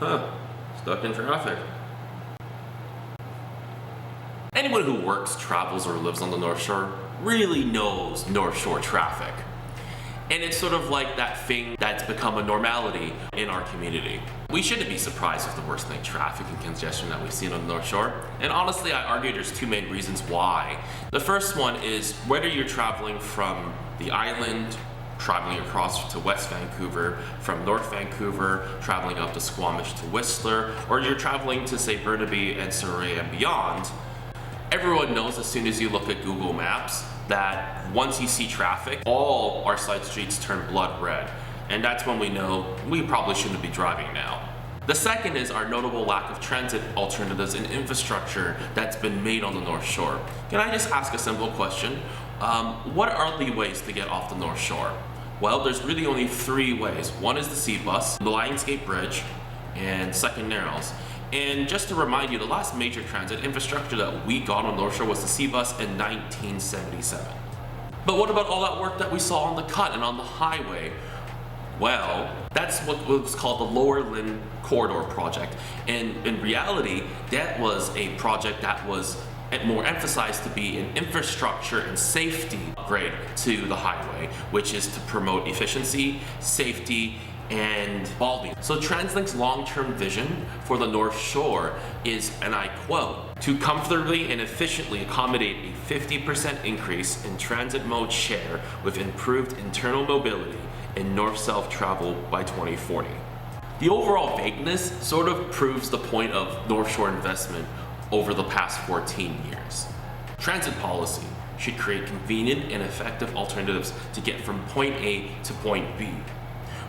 Huh, stuck in traffic. Anyone who works, travels, or lives on the North Shore really knows North Shore traffic. And it's sort of like that thing that's become a normality in our community. We shouldn't be surprised with the worsening traffic and congestion that we've seen on the North Shore. And honestly, I argue there's two main reasons why. The first one is whether you're traveling from the island, traveling across to West Vancouver, from North Vancouver, traveling up to Squamish to Whistler, or you're traveling to, say, Burnaby and Surrey and beyond, everyone knows as soon as you look at Google Maps that once you see traffic, all our side streets turn blood red. And that's when we know we probably shouldn't be driving now. The second is our notable lack of transit alternatives and infrastructure that's been made on the North Shore. Can I just ask a simple question? What are the ways to get off the North Shore? Well, there's really only three ways. One is the Sea Bus, the Lionsgate Bridge, and Second Narrows. And just to remind you, the last major transit infrastructure that we got on North Shore was the Sea Bus in 1977. But what about all that work that we saw on the cut and on the highway? Well, that's what was called the Lower Lynn Corridor Project. And in reality, that was a project that was more emphasized to be an infrastructure and safety upgrade to the highway, which is to promote efficiency, safety, and volume. So TransLink's long-term vision for the North Shore is, and I quote, to comfortably and efficiently accommodate a 50% increase in transit mode share with improved internal mobility and north-south travel by 2040. The overall vagueness sort of proves the point of North Shore investment over the past 14 years. Transit policy should create convenient and effective alternatives to get from point A to point B.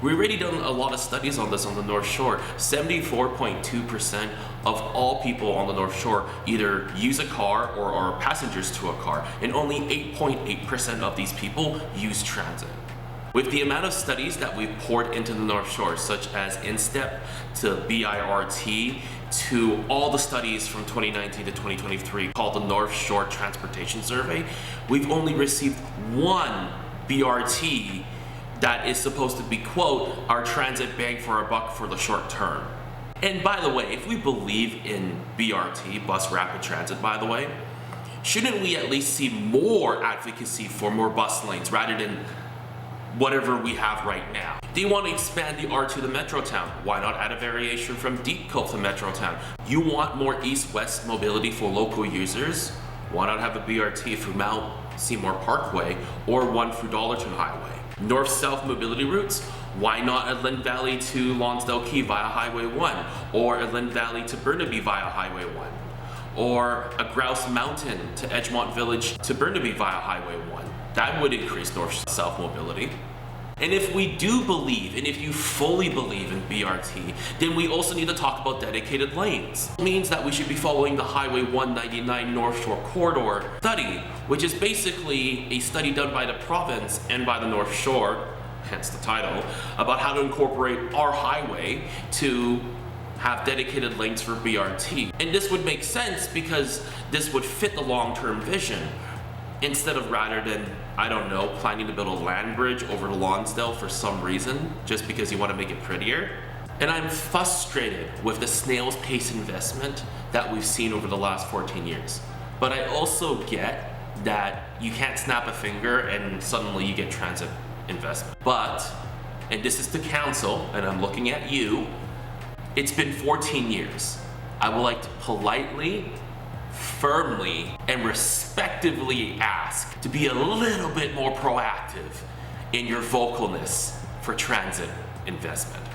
We've already done a lot of studies on this on the North Shore. 74.2% of all people on the North Shore either use a car or are passengers to a car, and only 8.8% of these people use transit. With the amount of studies that we've poured into the North Shore, such as InStep to BIRT, to all the studies from 2019 to 2023 called the North Shore Transportation Survey, we've only received one BRT that is supposed to be, quote, our transit bang for our buck for the short term. And by the way, if we believe in BRT, bus rapid transit, by the way, shouldn't we at least see more advocacy for more bus lanes rather than whatever we have right now? Do you want to expand the R to the Metrotown? Why not add a variation from Deep Cove to Metrotown? You want more east-west mobility for local users? Why not have a BRT through Mount Seymour Parkway or one through Dollarton Highway? North-south mobility routes? Why not a Lynn Valley to Lonsdale Quay via Highway 1, or a Lynn Valley to Burnaby via Highway 1, or a Grouse Mountain to Edgemont Village to Burnaby via Highway 1? That would increase north-south mobility. And if we do believe, and if you fully believe in BRT, then we also need to talk about dedicated lanes. It means that we should be following the Highway 199 North Shore Corridor study, which is basically a study done by the province and by the North Shore, hence the title, about how to incorporate our highway to have dedicated lanes for BRT. And this would make sense because this would fit the long-term vision. Instead of rather than, I don't know, planning to build a land bridge over to Lonsdale for some reason, just because you want to make it prettier. And I'm frustrated with the snail's pace investment that we've seen over the last 14 years. But I also get that you can't snap a finger and suddenly you get transit investment. But, and this is to council, and I'm looking at you, it's been 14 years. I would like to politely, firmly, and respectively ask to be a little bit more proactive in your vocalness for transit investment.